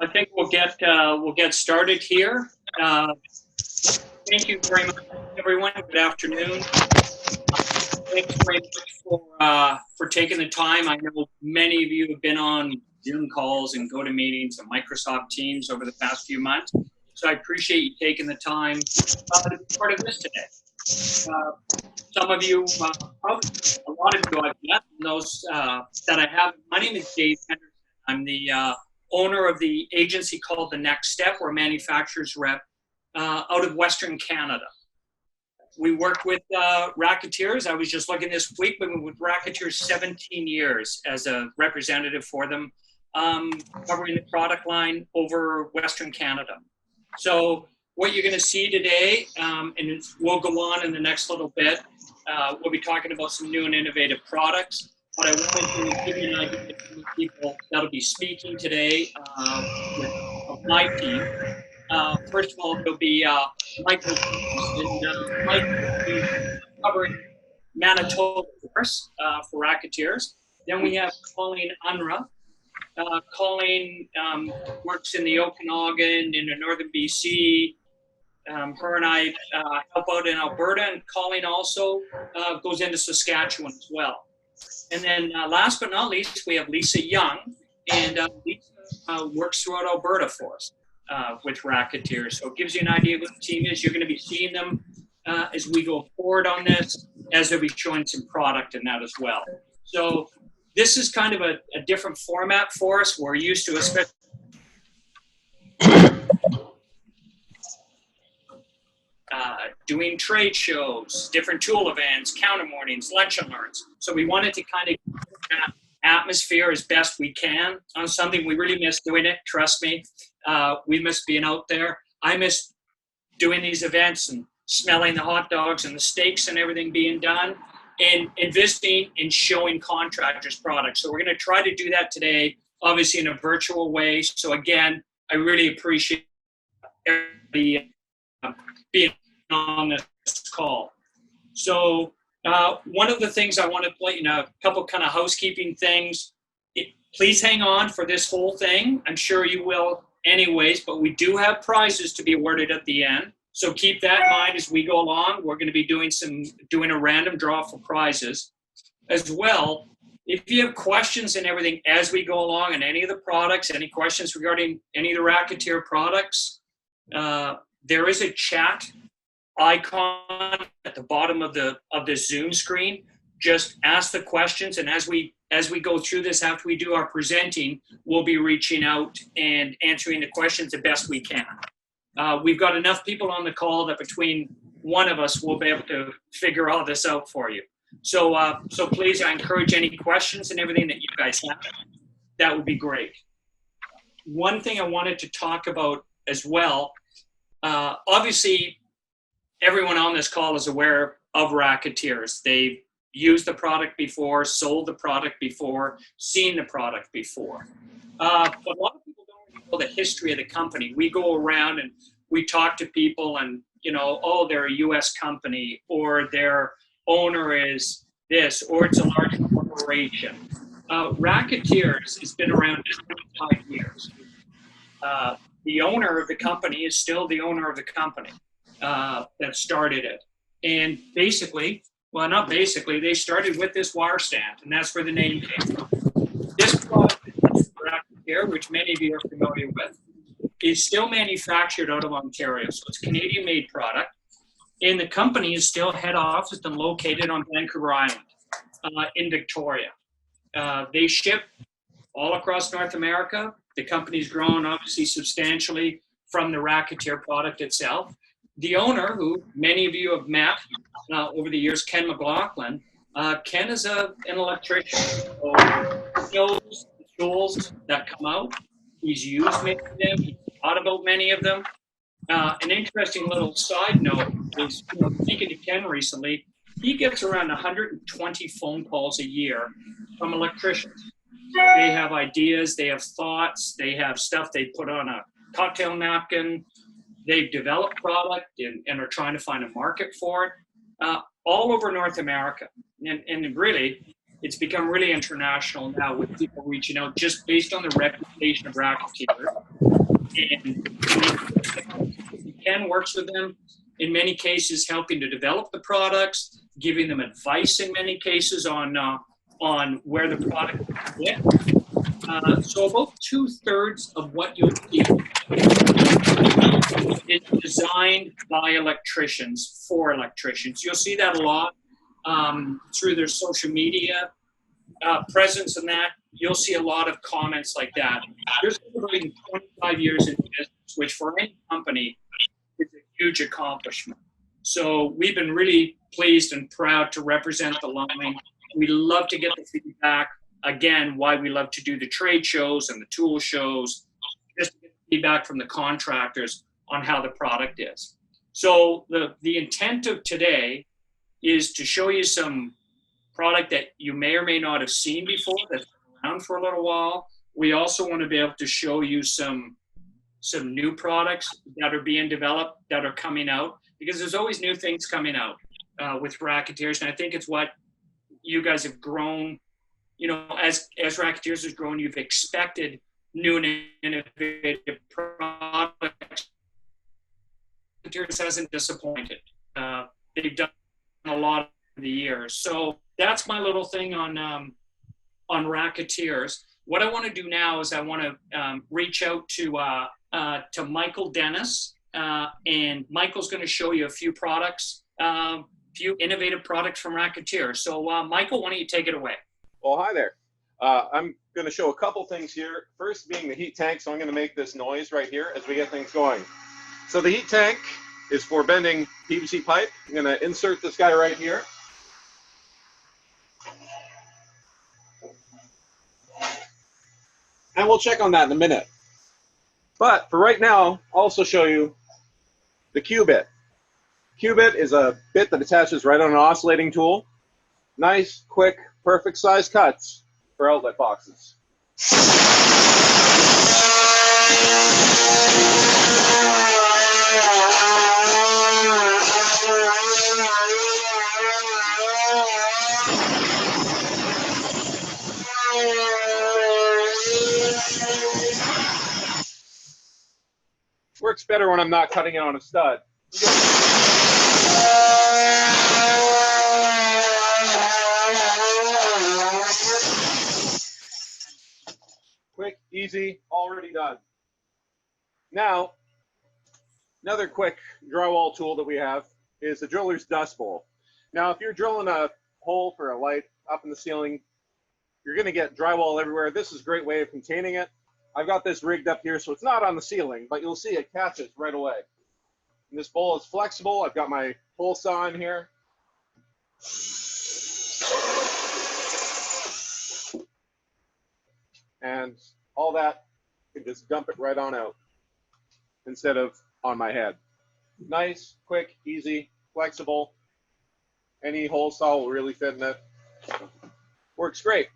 I think we'll get started here. Thank you very much, everyone. Good afternoon. Thanks very much for taking the time. I know many of you have been on Zoom calls and GoToMeetings and Microsoft Teams over the past few months, so I appreciate you taking the time to be part of this today. Some of you, probably a lot of you I've met, and those that I have. My name is Dave Henderson. I'm the owner of the agency called The Next Step. We're a manufacturer's rep out of Western Canada. We work with Racketeers. I was just looking this week, but we've been with Racketeers 17 years as a representative for them, covering the product line over Western Canada. So what you're going to see today, and we'll go on in the next little bit, we'll be talking about some new and innovative products. But I wanted to give you an idea of the people that'll be speaking today of my team. First of all, there'll be Michael, and Mike will be covering Manitoba, of course, for Racketeers. Then we have Colleen Unruh. Colleen works in the Okanagan, in the northern BC. Her and I help out in Alberta, and Colleen also goes into Saskatchewan as well. And then last but not least, we have Lisa Young, and Lisa works throughout Alberta for us with Racketeers. So it gives you an idea of what the team is. You're going to be seeing them as we go forward on this, as they'll be showing some product in that as well. So this is kind of a different format for us. We're used to, especially doing trade shows, different tool events, counter mornings, lunch and learns. So we wanted to kind of keep that atmosphere as best we can on something. We really miss doing it, trust me. We miss being out there. I miss doing these events and smelling the hot dogs and the steaks and everything being done, and visiting and showing contractors products. So we're going to try to do that today, obviously in a virtual way. So again, I really appreciate everybody being on this call. So one of the things I want to let you know, a couple kind of housekeeping things. Please hang on for this whole thing. I'm sure you will anyways, but we do have prizes to be awarded at the end. So keep that in mind as we go along. We're going to be doing a random draw for prizes as well. If you have questions and everything as we go along on any of the products, any questions regarding any of the Racketeer products, there is a chat icon at the bottom of the Zoom screen. Just ask the questions, and as we go through this, after we do our presenting, we'll be reaching out and answering the questions the best we can. We've got enough people on the call that between one of us will be able to figure all this out for you. So please, I encourage any questions and everything that you guys have. That would be great. One thing I wanted to talk about as well, obviously, everyone on this call is aware of Racketeers. They've used the product before, sold the product before, seen the product before. But a lot of people don't really know the history of the company. We go around and we talk to people and, oh, they're a U.S. company, or their owner is this, or it's a large corporation. Racketeers has been around just 25 years. The owner of the company is still the owner of the company that started it. And basically, well, not basically, they started with this wire stand, and that's where the name came from. This product, Racketeer, which many of you are familiar with, is still manufactured out of Ontario. So it's a Canadian-made product. And the company is still head office and located on Vancouver Island in Victoria. They ship all across North America. The company's grown, obviously, substantially from the Racketeer product itself. The owner, who many of you have met over the years, Ken McLaughlin, Ken is an electrician. So he knows the tools that come out. He's used many of them. He's thought about many of them. An interesting little side note is, speaking to Ken recently, he gets around 120 phone calls a year from electricians. They have ideas, they have thoughts, they have stuff they put on a cocktail napkin. They've developed product and are trying to find a market for it all over North America. And really, It's become really international now with people reaching out just based on the reputation of Racketeers. And Ken works with them in many cases, helping to develop the products, giving them advice in many cases on where the product is. So about 2/3 of what you'll see is designed by electricians for electricians. You'll see that a lot through their social media presence, and that you'll see a lot of comments like that. There's about 25 years in business, which for any company is a huge accomplishment. So we've been really pleased and proud to represent the line. We love to get the feedback. Again, why we love to do the trade shows and the tool shows, just to get feedback from the contractors on how the product is. So the intent of today is to show you some product that you may or may not have seen before, that's been around for a little while. We also want to be able to show you some new products that are being developed, that are coming out, because there's always new things coming out with Racketeers. And I think it's what you guys have grown, as Racketeers has grown, you've expected new and innovative products. Racketeers hasn't disappointed. They've done a lot of the years. So that's my little thing on Racketeers. What I want to do now is I want to reach out to Michael Dennis, and Michael's going to show you a few products, few innovative products from Racketeers. So Michael, why don't you take it away? Well, hi there. I'm going to show a couple things here. First being the heat tank, so I'm going to make this noise right here as we get things going. So the heat tank is for bending PVC pipe. I'm going to insert this guy right here. And we'll check on that in a minute. But for right now, I'll also show you the Q-bit. Q-bit is a bit that attaches right on an oscillating tool. Nice, quick, perfect size cuts for outlet boxes. Works better when I'm not cutting it on a stud. Quick, easy, already done. Now, another quick drywall tool that we have is the driller's dust bowl. Now, if you're drilling a hole for a light up in the ceiling, you're going to get drywall everywhere. This is a great way of containing it. I've got this rigged up here so it's not on the ceiling, but you'll see it catches right away. And this bowl is flexible. I've got my hole saw in here. And all that, you can just dump it right on out instead of on my head. Nice, quick, easy, flexible. Any hole saw will really fit in it. Works great.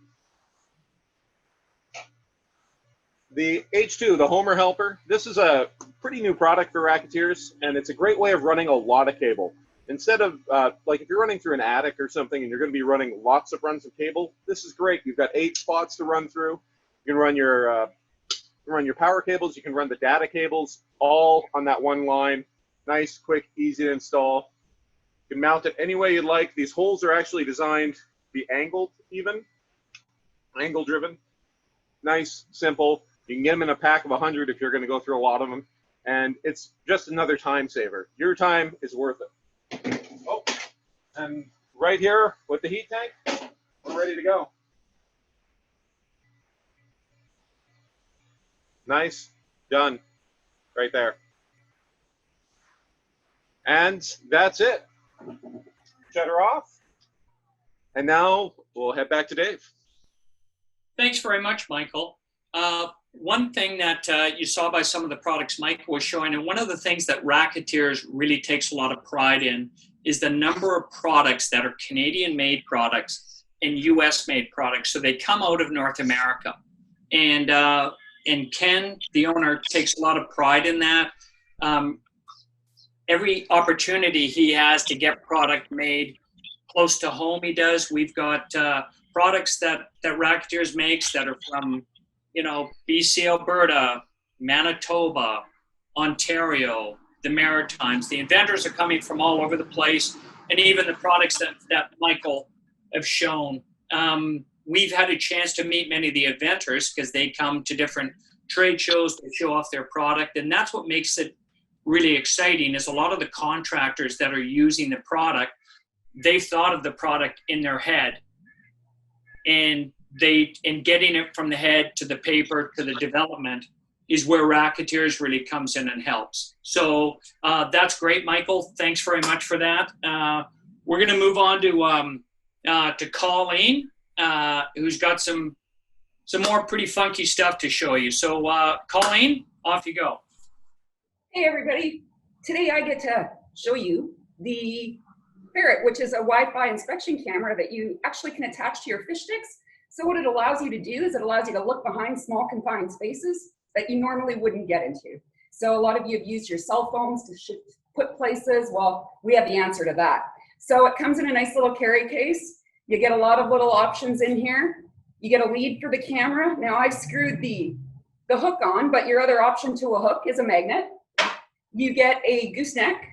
The H2, the Homer Helper, this is a pretty new product for Racketeers, and it's a great way of running a lot of cable. Instead of, like if you're running through an attic or something and you're going to be running lots of runs of cable, this is great. You've got 8 spots to run through. You can run your power cables, you can run the data cables, all on that one line. Nice, quick, easy to install. You can mount it any way you like. These holes are actually designed to be angled even, angle driven. Nice, simple. You can get them in a pack of 100 if you're going to go through a lot of them. And it's just another time saver. Your time is worth it. Oh, and right here with the heat tank, we're ready to go. Nice, done, right there. And that's it. Shut her off. And now we'll head back to Dave. Thanks very much, Michael. One thing that you saw by some of the products Michael was showing, and one of the things that Racketeers really takes a lot of pride in, is the number of products that are Canadian-made products and US-made products. So they come out of North America. And Ken, the owner, takes a lot of pride in that. Every opportunity he has to get product made close to home, he does. We've got products that Racketeers makes that are from, you know, BC, Alberta, Manitoba, Ontario, the Maritimes. The inventors are coming from all over the place, and even the products that Michael have shown. We've had a chance to meet many of the inventors because they come to different trade shows to show off their product, and that's what makes it really exciting. Is a lot of the contractors that are using the product, they've thought of the product in their head, and getting it from the head to the paper to the development is where Racketeers really comes in and helps. So that's great, Michael. Thanks very much for that. We're going to move on to Colleen, who's got some more pretty funky stuff to show you. So Colleen, off you go. Hey everybody, today I get to show you the Ferret, which is a Wi-Fi inspection camera that you actually can attach to your fish sticks. So what it allows you to do is it allows you to look behind small confined spaces that you normally wouldn't get into. So a lot of you have used your cell phones to put places. Well, we have the answer to that. So it comes in a nice little carry case. You get a lot of little options in here. You get a lead for the camera. Now I've screwed the hook on, but your other option to a hook is a magnet. You get a gooseneck.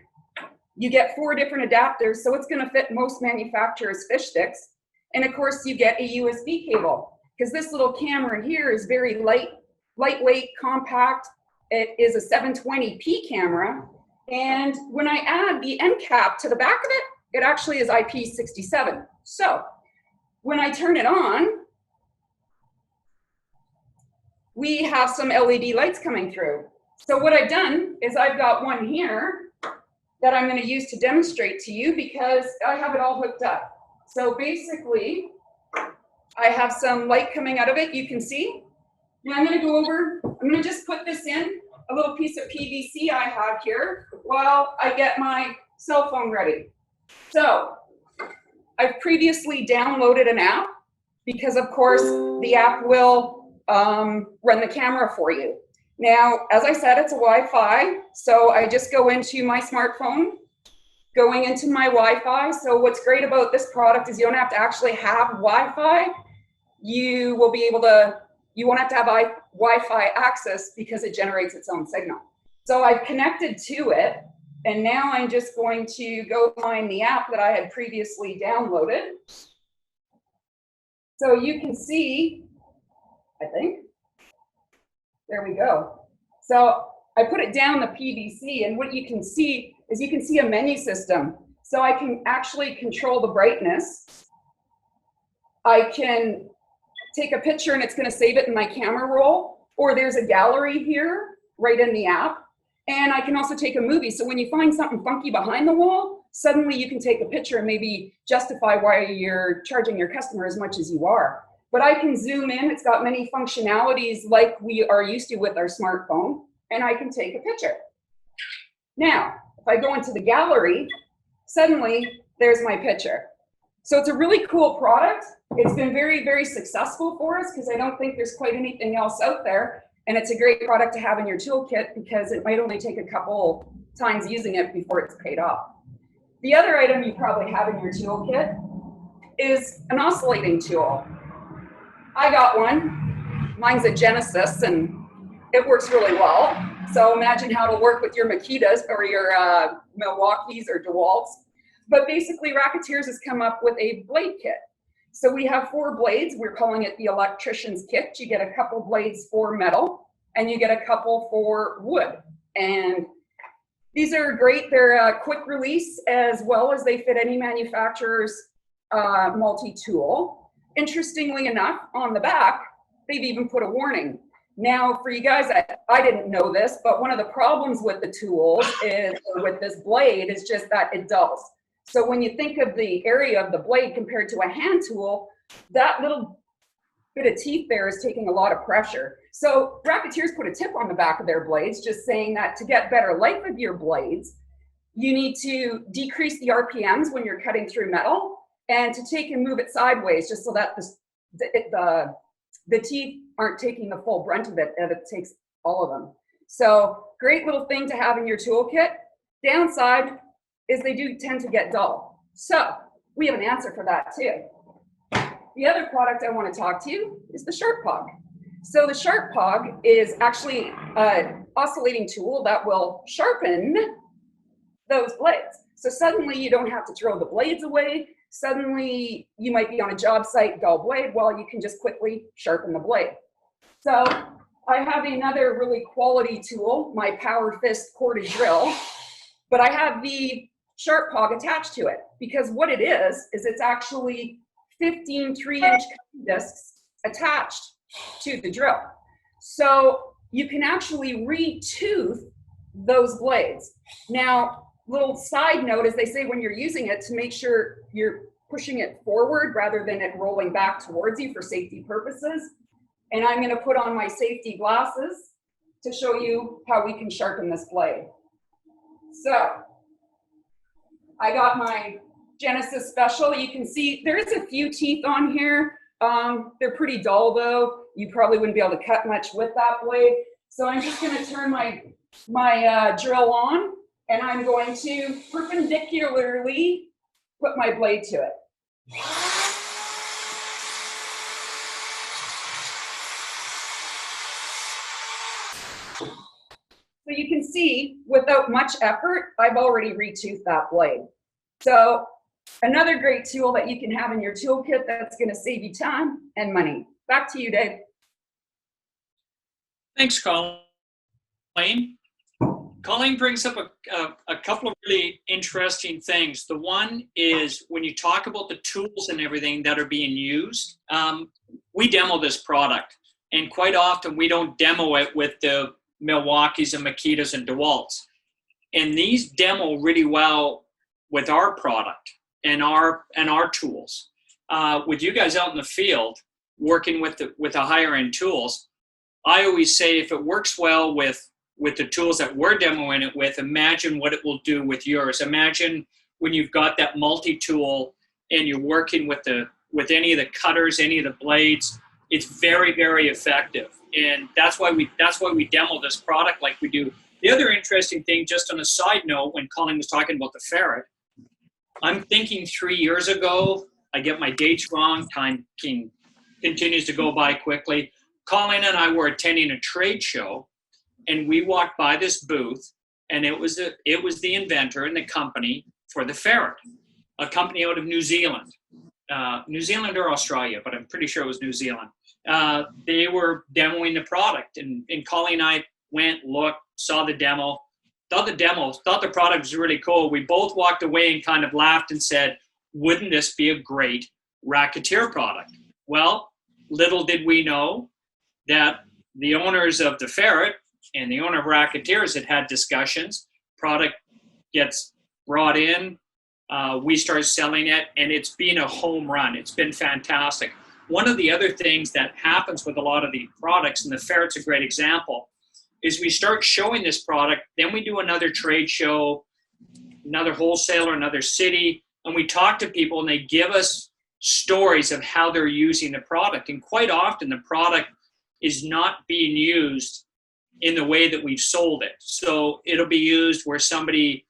You get 4 different adapters, so it's going to fit most manufacturers' fish sticks. And of course, you get a USB cable, because this little camera here is very lightweight, compact. It is a 720p camera. And when I add the end cap to the back of it, it actually is IP67. So when I turn it on, we have some LED lights coming through. So what I've done is I've got one here that I'm going to use to demonstrate to you because I have it all hooked up. So basically, I have some light coming out of it, you can see. And I'm going to go over, I'm going to just put this in, a little piece of PVC I have here, while I get my cell phone ready. So I've previously downloaded an app because of course the app will run the camera for you. Now, as I said, it's a Wi-Fi, so I just go into my smartphone, going into my Wi-Fi. So what's great about this product is you don't have to actually have Wi-Fi. You will be able to, you won't have to have Wi-Fi access because it generates its own signal. So I've connected to it, and now I'm just going to go find the app that I had previously downloaded. So you can see, I think, there we go. So I put it down the PVC, and what you can see is you can see a menu system. So I can actually control the brightness. I can take a picture and it's going to save it in my camera roll, or there's a gallery here right in the app. And I can also take a movie. So when you find something funky behind the wall, suddenly you can take a picture and maybe justify why you're charging your customer as much as you are. But I can zoom in. It's got many functionalities like we are used to with our smartphone, and I can take a picture. Now, if I go into the gallery, suddenly there's my picture. So it's a really cool product. It's been very, very successful for us because I don't think there's quite anything else out there. And it's a great product to have in your toolkit because it might only take a couple times using it before it's paid off. The other item you probably have in your toolkit is an oscillating tool. I got one. Mine's a Genesis, and it works really well. So imagine how it'll work with your Makitas or your Milwaukees or DeWalts. But basically, Racketeers has come up with a blade kit. So we have 4 blades. We're calling it the electrician's kit. You get a couple blades for metal, and you get a couple for wood. And these are great. They're a quick release, as well as they fit any manufacturer's multi-tool. Interestingly enough, on the back, they've even put a warning. Now, for you guys, I didn't know this, but one of the problems with the tools is, or with this blade, is just that it dulls. So when you think of the area of the blade compared to a hand tool, that little bit of teeth there is taking a lot of pressure. So Racketeers put a tip on the back of their blades, just saying that to get better life of your blades, you need to decrease the RPMs when you're cutting through metal, and to take and move it sideways, just so that the teeth aren't taking the full brunt of it, and it takes all of them. So great little thing to have in your toolkit. Downside is they do tend to get dull. So we have an answer for that too. the other product I want to talk to you is the Sharp Pog. So the Sharp Pog is actually an oscillating tool that will sharpen those blades. So suddenly you don't have to throw the blades away. Suddenly you might be on a job site, dull blade, well, you can just quickly sharpen the blade. So I have another really quality tool, my Power Fist corded drill, but I have the Sharp Pog attached to it because what it is it's actually 15 3-inch discs attached to the drill. So you can actually re-tooth those blades. Now, little side note, as they say when you're using it, to make sure you're pushing it forward rather than it rolling back towards you for safety purposes. And I'm going to put on my safety glasses to show you how we can sharpen this blade. So I got my Genesis Special. You can see there is a few teeth on here. They're pretty dull though. You probably wouldn't be able to cut much with that blade. So I'm just going to turn my drill on, and I'm going to perpendicularly put my blade to it. So you can see, without much effort, I've already re-toothed that blade. So another great tool that you can have in your toolkit that's going to save you time and money. Back to you, Dave. Thanks, Colleen. Colleen brings up a couple of really interesting things. The one is when you talk about the tools and everything that are being used, we demo this product, and quite often we don't demo it with the Milwaukees and Makitas and DeWalts. And these demo really well with our product and our tools. With you guys out in the field working with the higher end tools, I always say if it works well with the tools that we're demoing it with, imagine what it will do with yours. Imagine when you've got that multi-tool and you're working with any of the cutters, any of the blades. It's very, very effective. And that's why we demo this product like we do. The other interesting thing, just on a side note, when Colleen was talking about the ferret, I'm thinking 3 years ago, I get my dates wrong, time continues to go by quickly. Colleen and I were attending a trade show, and we walked by this booth, and it was the inventor and the company for the ferret, a company out of New Zealand. New Zealand or Australia, but I'm pretty sure it was New Zealand. They were demoing the product, and Colleen and I went, looked, saw the demo, thought the product was really cool. We both walked away and kind of laughed and said, wouldn't this be a great Rack-A-Tier product? Well, little did we know that the owners of the ferret and the owner of Racketeers had discussions. Product gets brought in, we start selling it, and it's been a home run. It's been fantastic. One of the other things that happens with a lot of the products, and the ferret's a great example, is we start showing this product, then we do another trade show, another wholesaler, another city, and we talk to people and they give us stories of how they're using the product. And quite often the product is not being used in the way that we've sold it. So it'll be used where somebody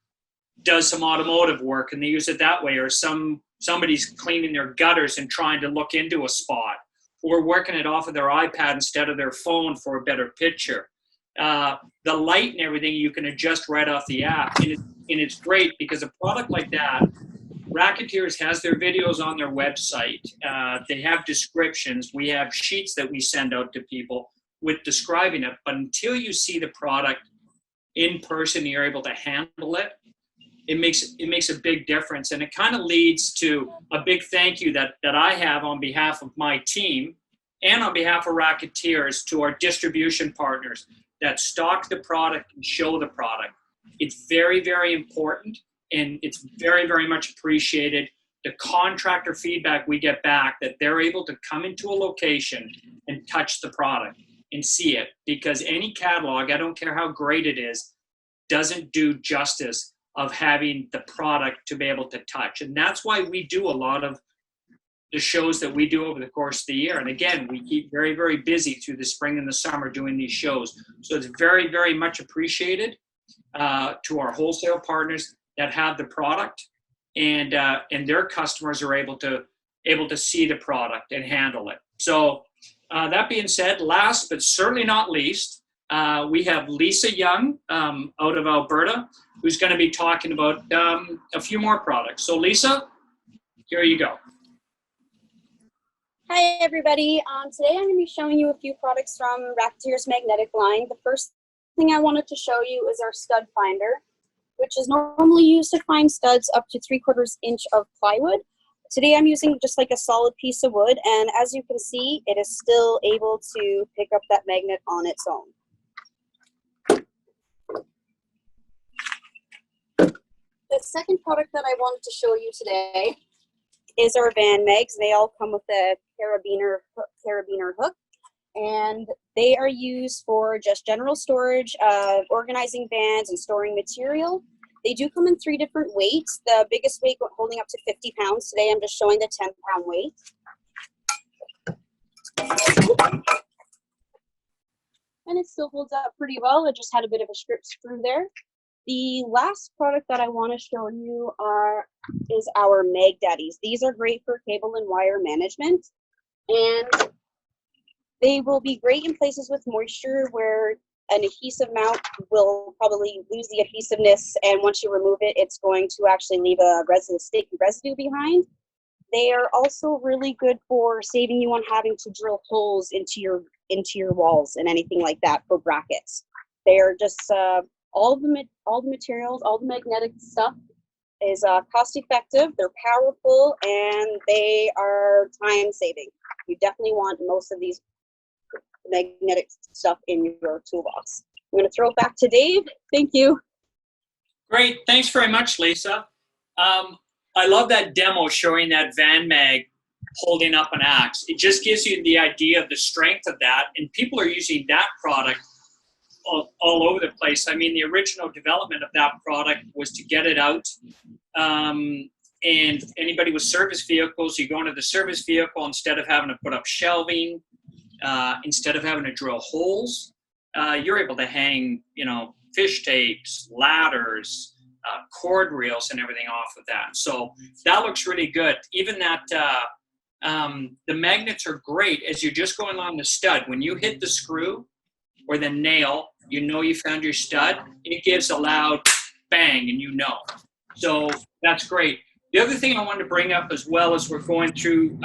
does some automotive work and they use it that way, or somebody's cleaning their gutters and trying to look into a spot, or working it off of their iPad instead of their phone for a better picture. The light and everything you can adjust right off the app, and it's great because a product like that, Racketeers has their videos on their website. They have descriptions. We have sheets that we send out to people with describing it. But until you see the product in person, you're able to handle it. It makes a big difference, and it kind of leads to a big thank you that I have on behalf of my team and on behalf of Racketeers to our distribution partners that stock the product and show the product. It's very, very important, and it's very, very much appreciated. The contractor feedback we get back that they're able to come into a location and touch the product and see it, because any catalog, I don't care how great it is, doesn't do justice of having the product to be able to touch. And that's why we do a lot of the shows that we do over the course of the year. And again, we keep very, very busy through the spring and the summer doing these shows. So it's very, very much appreciated to our wholesale partners that have the product, and their customers are able to able to see the product and handle it. So that being said, last but certainly not least, we have Lisa Young out of Alberta, who's going to be talking about a few more products. So Lisa, here you go. Hi everybody. Today I'm going to be showing you a few products from Rack-A-Tiers magnetic line. The first thing I wanted to show you is our stud finder, which is normally used to find studs up to 3/4 inch of plywood. Today I'm using just like a solid piece of wood, and as you can see, it is still able to pick up that magnet on its own. The second product that I wanted to show you today is our van mags. They all come with a carabiner hook, and they are used for just general storage, organizing vans and storing material. They do come in 3 different weights. The biggest weight holding up to 50 pounds. Today I'm just showing the 10-pound weight. And it still holds up pretty well. It just had a bit of a strip screw there. The last product that I want to show you is our Mag Daddies. These are great for cable and wire management, and they will be great in places with moisture where an adhesive mount will probably lose the adhesiveness, and once you remove it, it's going to actually leave a sticky residue behind. They are also really good for saving you on having to drill holes into your walls and anything like that for brackets. They are just all the materials, all the magnetic stuff is cost effective, they're powerful, and they are time saving. You definitely want most of these magnetic stuff in your toolbox. I'm going to throw it back to Dave. Thank you. Great. Thanks very much, Lisa. I love that demo showing that van mag holding up an axe. It just gives you the idea of the strength of that, and people are using that product all over the place. I mean, the original development of that product was to get it out. And anybody with service vehicles, you go into the service vehicle, instead of having to put up shelving, instead of having to drill holes, you're able to hang, fish tapes, ladders, cord reels, and everything off of that. So that looks really good. Even that, the magnets are great as you're just going along the stud. When you hit the screw or the nail, you found your stud. It gives a loud bang, and So that's great. The other thing I wanted to bring up as well as we're going through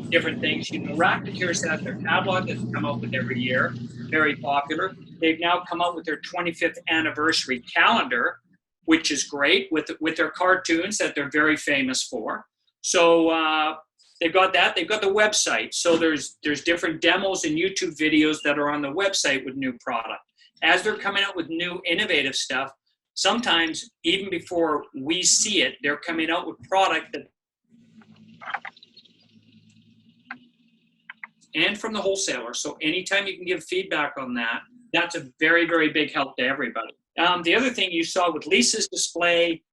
different things, Racketeers has their catalog that's come out with every year, very popular. They've now come out with their 25th anniversary calendar, which is great, with their cartoons that they're very famous for. So they've got that. They've got the website. So there's different demos and YouTube videos that are on the website with new product. As they're coming out with new innovative stuff, sometimes even before we see it, they're coming out with product that, and from the wholesaler. So anytime you can give feedback on that, that's a very, very big help to everybody. The other thing you saw with Lisa's display,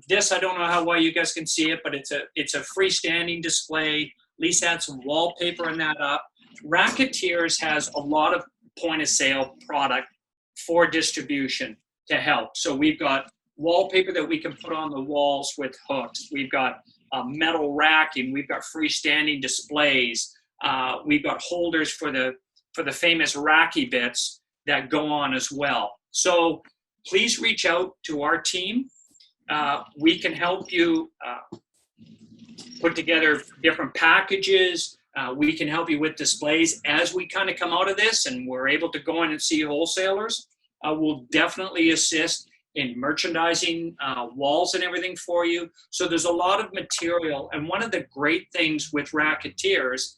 this, I don't know how well you guys can see it, but it's a freestanding display. Lisa had some wallpaper in that up. Racketeers has a lot of point of sale product for distribution to help. So we've got wallpaper that we can put on the walls with hooks. We've got metal racking. We've got freestanding displays. We've got holders for the famous Racky bits that go on as well. So please reach out to our team. We can help you put together different packages. We can help you with displays as we kind of come out of this and we're able to go in and see wholesalers. We'll definitely assist in merchandising walls and everything for you. So there's a lot of material. And one of the great things with Racketeers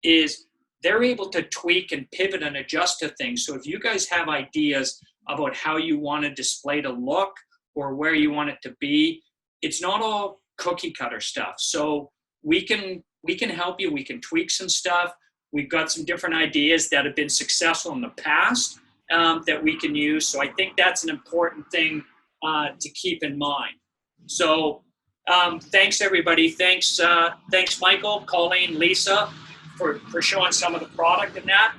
is they're able to tweak and pivot and adjust to things. So if you guys have ideas about how you want a display to look or where you want it to be, it's not all cookie cutter stuff. So we can help you. We can tweak some stuff. We've got some different ideas that have been successful in the past that we can use. So I think that's an important thing to keep in mind. So thanks everybody. Thanks Michael, Colleen, Lisa for showing some of the product and that.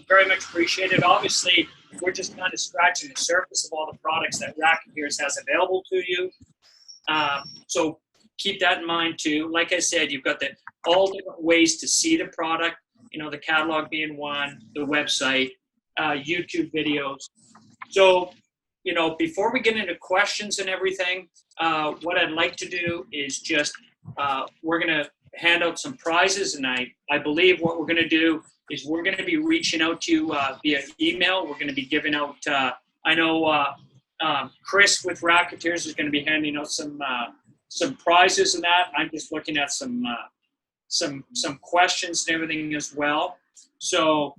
Very much appreciated. Obviously, we're just kind of scratching the surface of all the products that Racketeers has available to you. So keep that in mind too. Like I said, you've got all different ways to see the product, the catalog being one, the website, YouTube videos. So, before we get into questions and everything, what I'd like to do is just, we're going to hand out some prizes. And I believe what we're going to do is we're going to be reaching out to you via email. We're going to be giving out, I know Chris with Racketeers is going to be handing out some prizes and that. I'm just looking at some questions and everything as well. So,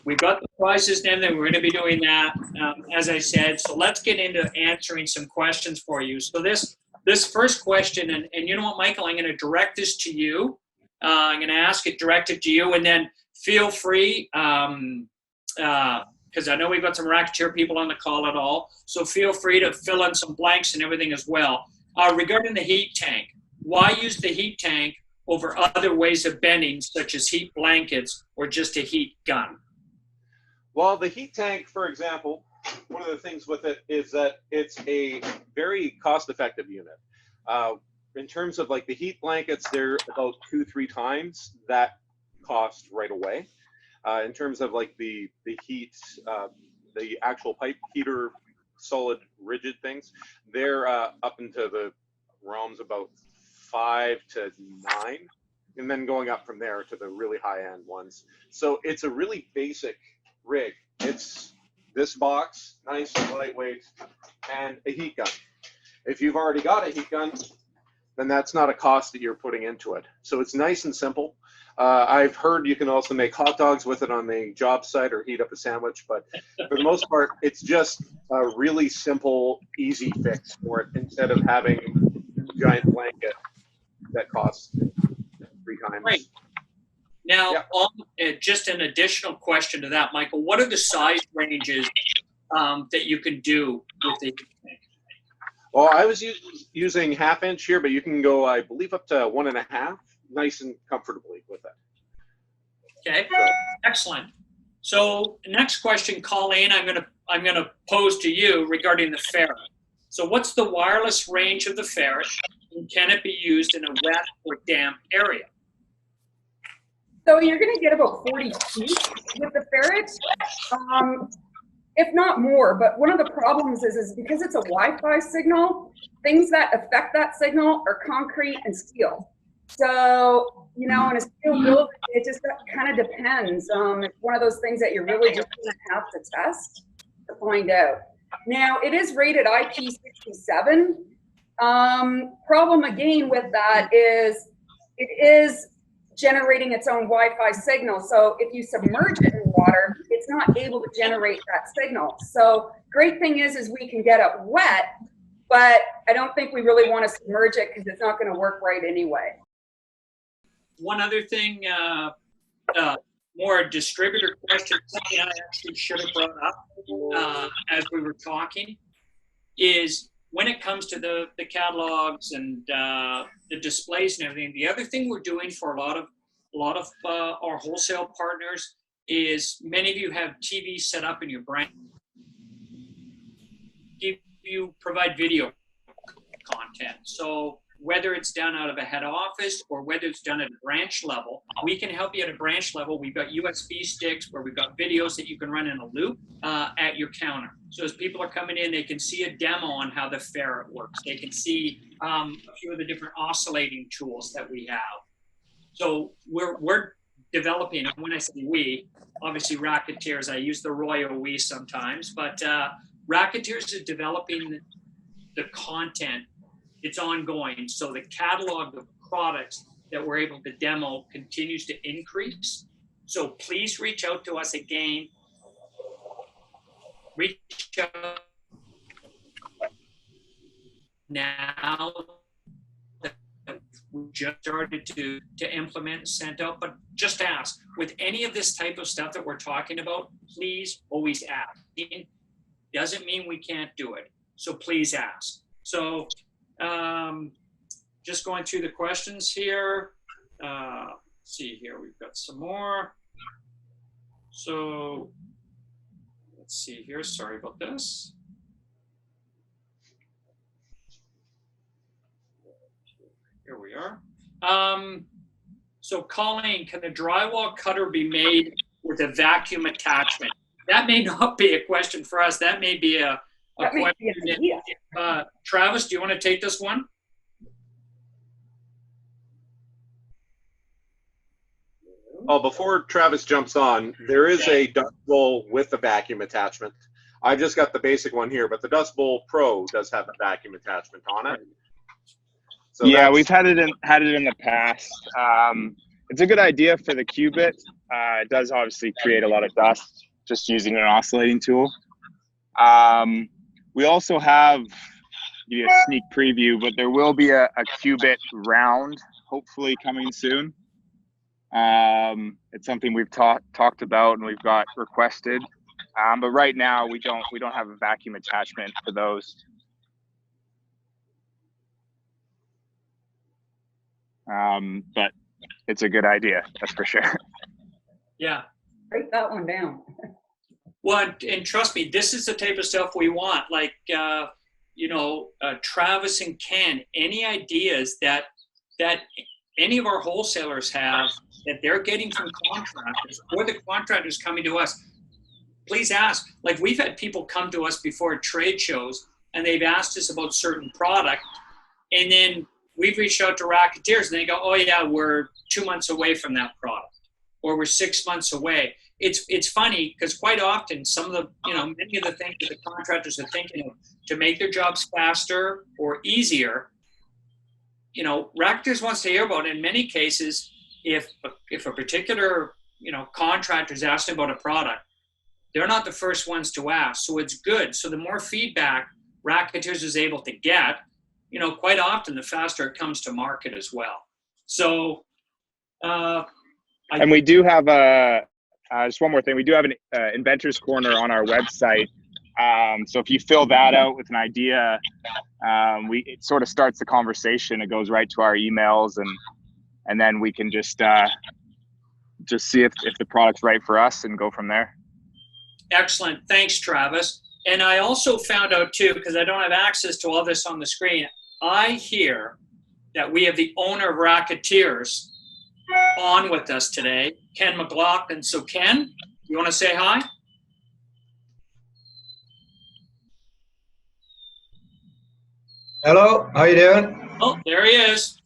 we've got the prizes and everything. We're going to be doing that, as I said. So let's get into answering some questions for you. So this first question, and you know what, Michael, I'm going to direct this to you. I'm going to ask it directed to you, and then feel free, because I know we've got some Racketeer people on the call at all, so feel free to fill in some blanks and everything as well. Regarding the heat tank, why use the heat tank over other ways of bending, such as heat blankets or just a heat gun? Well, the heat tank, for example, one of the things with it is that it's a very cost-effective unit. In terms of like the heat blankets, they're about 2-3 times that cost right away. In terms of like the heat, the actual pipe heater, solid rigid things, they're up into the realms about 5 to 9, and then going up from there to the really high-end ones. So it's a really basic rig. It's this box, nice and lightweight, and a heat gun. If you've already got a heat gun, then that's not a cost that you're putting into it. So it's nice and simple. I've heard you can also make hot dogs with it on the job site or heat up a sandwich, but for the most part, it's just a really simple, easy fix for it instead of having a giant blanket that costs 3 times. Right. Now, just an additional question to that, Michael, what are the size ranges that you can do with the heat tank? Well, I was using 1/2 inch here, but you can go, I believe, up to 1.5, nice and comfortably with it. Okay, excellent. So next question, Colleen, I'm gonna pose to you regarding the ferret. So what's the wireless range of the ferret, and can it be used in a wet or damp area? So you're going to get about 40 feet with the ferret, if not more. But one of the problems is because it's a Wi-Fi signal, things that affect that signal are concrete and steel. So, in a steel building, it just kind of depends. It's one of those things that you're really just going to have to test to find out. Now, it is rated IP67. Problem again with that is it is generating its own Wi-Fi signal. So if you submerge it in water, it's not able to generate that signal. So great thing is we can get it wet, but I don't think we really want to submerge it because it's not going to work right anyway. One other thing, more a distributor question, something I actually should have brought up as we were talking, is when it comes to the catalogs and the displays and everything, the other thing we're doing for a lot of our wholesale partners is many of you have TV set up in your branch. You provide video content. So whether it's done out of a head office or whether it's done at a branch level, we can help you at a branch level. We've got USB sticks where we've got videos that you can run in a loop at your counter. So as people are coming in, they can see a demo on how the ferret works. They can see a few of the different oscillating tools that we have. So we're developing, and when I say we, obviously Racketeers, I use the royal we sometimes, but Racketeers is developing the content. It's ongoing. So the catalog of products that we're able to demo continues to increase. So please reach out to us again. Reach out now that we just started to implement and sent out, but just ask. With any of this type of stuff that we're talking about, please always ask. It doesn't mean we can't do it. So please ask. So just going through the questions here. Let's see here, we've got some more. So let's see here, sorry about this. Here we are. So Colleen, can a drywall cutter be made with a vacuum attachment? That may not be a question for us. That may be a That may be an question. idea. Travis, do you want to take this one? Oh, before Travis jumps on, there is a Dust Bowl with a vacuum attachment. I've just got the basic one here, but the Dust Bowl Pro does have a vacuum attachment on it. So yeah, we've had it in the past. It's a good idea for the cubit. It does obviously create a lot of dust just using an oscillating tool. We also have, give you a sneak preview, but there will be a cubit round hopefully coming soon. It's something we've talked about and we've got requested. But right now we don't have a vacuum attachment for those. But it's a good idea, that's for sure. Yeah. Write that one down. Well, and trust me, this is the type of stuff we want. Like, Travis and Ken, any ideas that any of our wholesalers have that they're getting from contractors or the contractors coming to us, please ask. Like, we've had people come to us before at trade shows and they've asked us about certain product, and then we've reached out to Racketeers and they go, oh yeah, we're 2 months away from that product, or we're 6 months away. It's funny because quite often some of the, many of the things that the contractors are thinking of to make their jobs faster or easier, Racketeers wants to hear about. In many cases, if a particular, contractor is asking about a product, they're not the first ones to ask. So it's good. So the more feedback Racketeers is able to get, quite often the faster it comes to market as well. So, and we do have just one more thing. We do have an Inventors Corner on our website. So if you fill that out with an idea, it sort of starts the conversation. It goes right to our emails, and then we can just see if the product's right for us and go from there. Excellent. Thanks, Travis. And I also found out too, because I don't have access to all this on the screen, I hear that we have the owner of Racketeers on with us today, Ken McLaughlin. So Ken, you want to say hi? Hello, how you doing? Oh, there he is.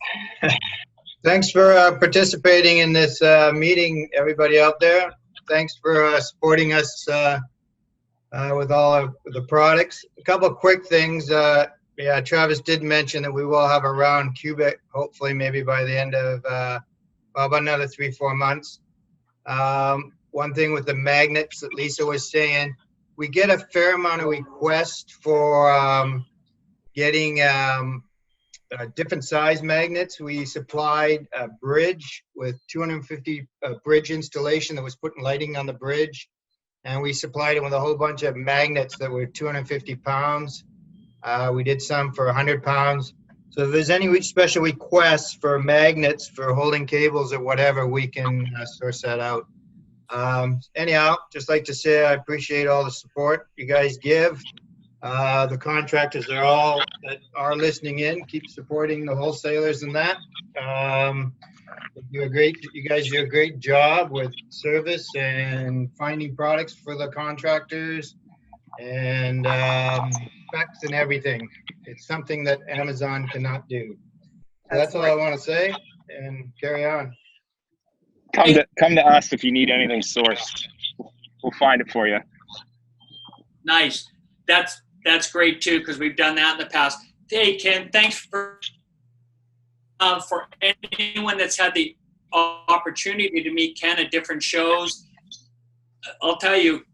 Thanks for participating in this meeting, everybody out there. Thanks for supporting us with all of the products. A couple of quick things. Yeah, Travis did mention that we will have a round cubit, hopefully maybe by the end of about another 3-4 months. One thing with the magnets that Lisa was saying, we get a fair amount of requests for getting different size magnets. We supplied a bridge with 250 bridge installation that was putting lighting on the bridge. And we supplied it with a whole bunch of magnets that were 250 pounds. We did some for 100 pounds. So if there's any special requests for magnets for holding cables or whatever, we can source that out. Anyhow, just like to say I appreciate all the support you guys give. The contractors that are listening in, keep supporting the wholesalers and that. You guys do a great job with service and finding products for the contractors and specs and everything. It's something that Amazon cannot do. So that's all I want to say, and carry on. Come to us if you need anything sourced. We'll find it for you. Nice. That's great too, because we've done that in the past. Hey, Ken, thanks for anyone that's had the opportunity to meet Ken at different shows. I'll tell you,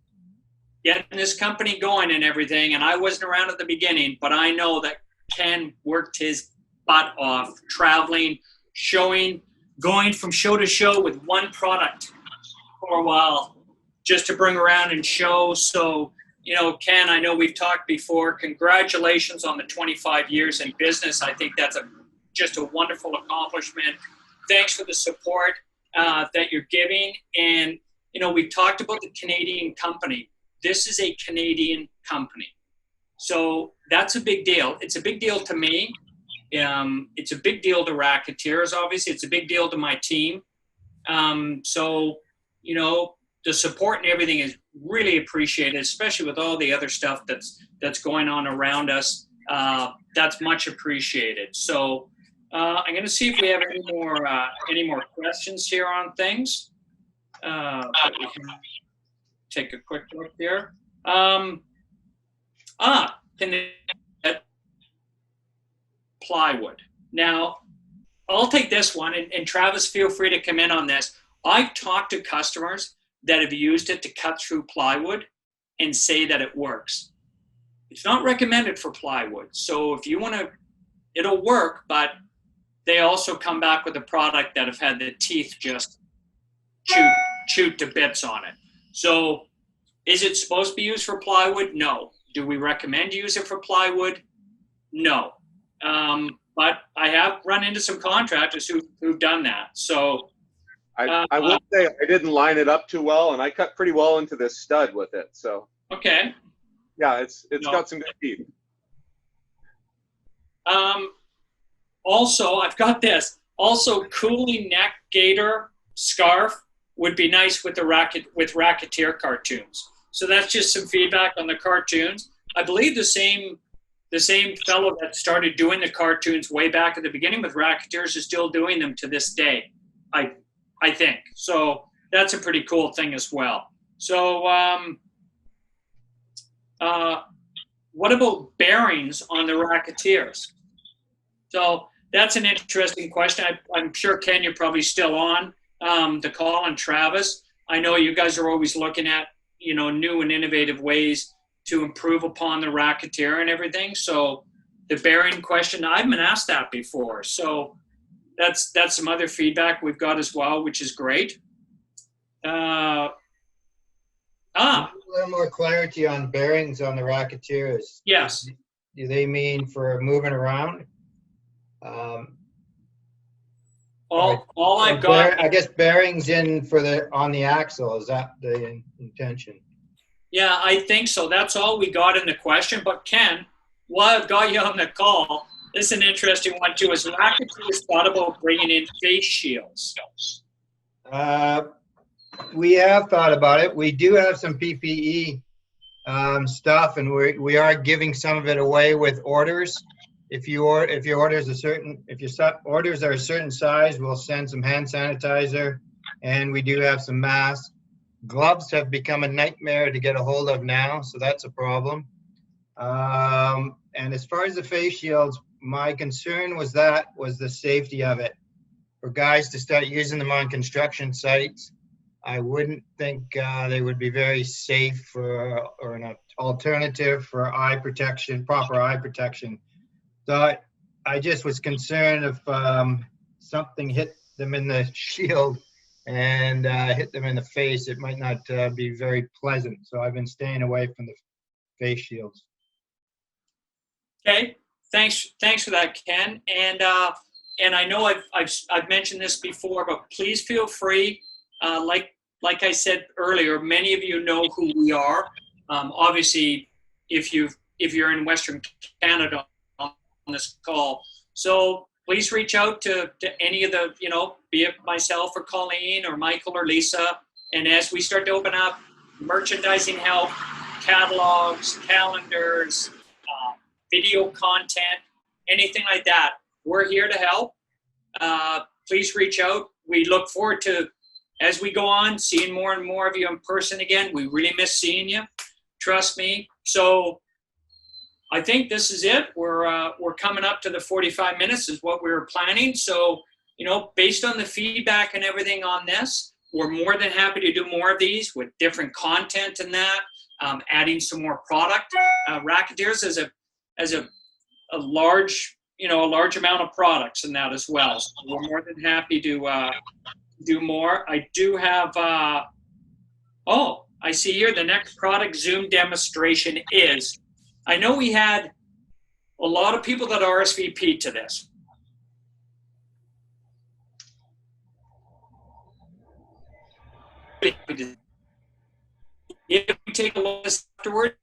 getting this company going and everything, and I wasn't around at the beginning, but I know that Ken worked his butt off, traveling, showing, going from show to show with one product for a while, just to bring around and show. So, Ken, I know we've talked before. Congratulations on the 25 years in business. I think that's just a wonderful accomplishment. Thanks for the support that you're giving. And, we've talked about the Canadian company. This is a Canadian company. So that's a big deal. It's a big deal to me. It's a big deal to Racketeers, obviously. It's a big deal to my team. So, you know, the support and everything is really appreciated, especially with all the other stuff that's going on around us. That's much appreciated. So I'm going to see if we have any more questions here on things. But we can take a quick look here. Plywood. Now, I'll take this one, and Travis, feel free to come in on this. I've talked to customers that have used it to cut through plywood and say that it works. It's not recommended for plywood. So if you want to, it'll work, but they also come back with a product that have had the teeth just chewed to bits on it. So is it supposed to be used for plywood? No. Do we recommend you use it for plywood? No. But I have run into some contractors who've done that. So I will say I didn't line it up too well, and I cut pretty well into this stud with it. So okay. Yeah, it's got some good teeth. Also, I've got this. Also, cooling neck gaiter scarf would be nice with Racketeer cartoons. So that's just some feedback on the cartoons. I believe the same fellow that started doing the cartoons way back at the beginning with Racketeers is still doing them to this day, I think. So that's a pretty cool thing as well. So what about bearings on the Racketeers? So that's an interesting question. I'm sure, Ken, you're probably still on the call, and Travis. I know you guys are always looking at, you know, new and innovative ways to improve upon the Racketeer and everything. So the bearing question, I've been asked that before. So that's some other feedback we've got as well, which is great. A little more clarity on bearings on the Racketeers. Yes. Do they mean for moving around? All I've got. I guess bearings on the axle. Is that the intention? Yeah, I think so. That's all we got in the question. But Ken, while I've got you on the call, this is an interesting one too. Has Racketeers thought about bringing in face shields? We have thought about it. We do have some PPE stuff, and we are giving some of it away with orders. If your orders are a certain size, we'll send some hand sanitizer, and we do have some masks. Gloves have become a nightmare to get a hold of now, so that's a problem. And as far as the face shields, my concern was the safety of it. For guys to start using them on construction sites, I wouldn't think they would be very safe or an alternative for eye protection, proper eye protection. So I just was concerned if something hit them in the shield and hit them in the face, it might not be very pleasant. So I've been staying away from the face shields. Okay, thanks for that, Ken. And I know I've mentioned this before, but please feel free. Like I said earlier, many of you know who we are. Obviously, if you're in Western Canada on this call, so please reach out to any of the, you know, be it myself or Colleen or Michael or Lisa. And as we start to open up merchandising help, catalogs, calendars, video content, anything like that, we're here to help. Please reach out. We look forward to, as we go on, seeing more and more of you in person again. We really miss seeing you. Trust me. So I think this is it. We're coming up to the 45 minutes is what we were planning. So, you know, based on the feedback and everything on this, we're more than happy to do more of these with different content and that, adding some more product. Racketeers as a large, you know, a large amount of products in that as well. So we're more than happy to do more. I do have, I see here the next product Zoom demonstration is, I know we had a lot of people that RSVP'd to this. If we take a look afterward,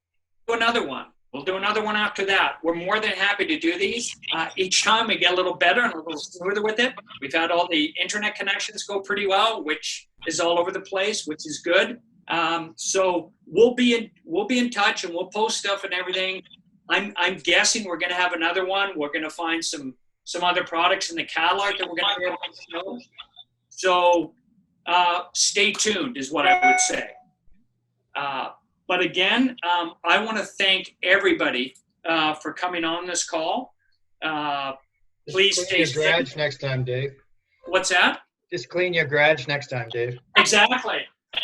do another one. We'll do another one after that. We're more than happy to do these. Each time we get a little better and a little smoother with it. We've had all the internet connections go pretty well, which is all over the place, which is good. So we'll be in touch, and we'll post stuff and everything. I'm guessing we're going to have another one. We're going to find some other products in the catalog that we're going to be able to show. So stay tuned is what I would say. But again, I want to thank everybody for coming on this call. Please Just stay clean your safe. garage next time, Dave. What's that? Just clean your garage next time, Dave. Exactly.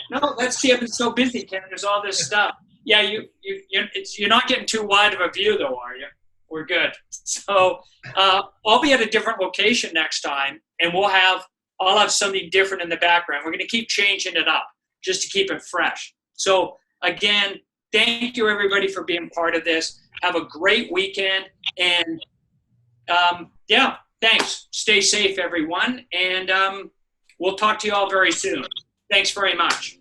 No, that's see, I've been so busy, Ken. There's all this stuff. Yeah, you're not getting too wide of a view, though, are you? We're good. So I'll be at a different location next time, and I'll have something different in the background. We're going to keep changing it up just to keep it fresh. So again, thank you everybody for being part of this. Have a great weekend, and yeah, thanks. Stay safe, everyone, and we'll talk to you all very soon. Thanks very much.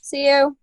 See you.